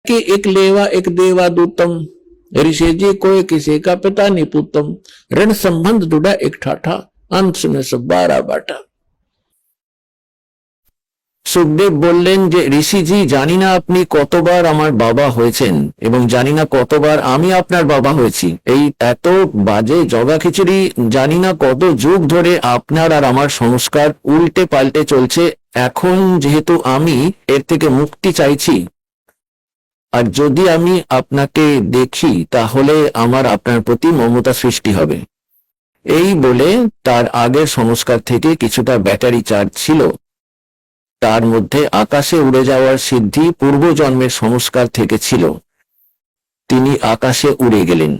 कि एक लेवा एक देवादूतम, ऋषि जी कोई किसी का पिता नहीं पुतम, ऋण संबंध जुड़ा एक ठाठा, अंत में सब 12 बाटा। সুখদেব বললেন যে ঋষিজি, জানি না আপনি কতবার আমার বাবা হয়েছেন এবং জানি না কতবার আমি আপনার বাবা হয়েছি। এই এত বাজে জগা খিচুড়ি জানি না কত যুগ ধরে আপনার আর আমার সংস্কার উল্টে পাল্টে চলছে। এখন যেহেতু আমি এর থেকে মুক্তি চাইছি, আর যদি আমি আপনাকে দেখি তাহলে আমার আপনার প্রতি মমতা সৃষ্টি হবে। এই বলে তার আগের সংস্কার থেকে কিছুটা ব্যাটারি চার্জ ছিল, তার মধ্যে আকাশে উড়ে যাওয়ার সিদ্ধি পূর্বজন্মের সংস্কার থেকে ছিল। তিনি আকাশে উড়ে গেলেন।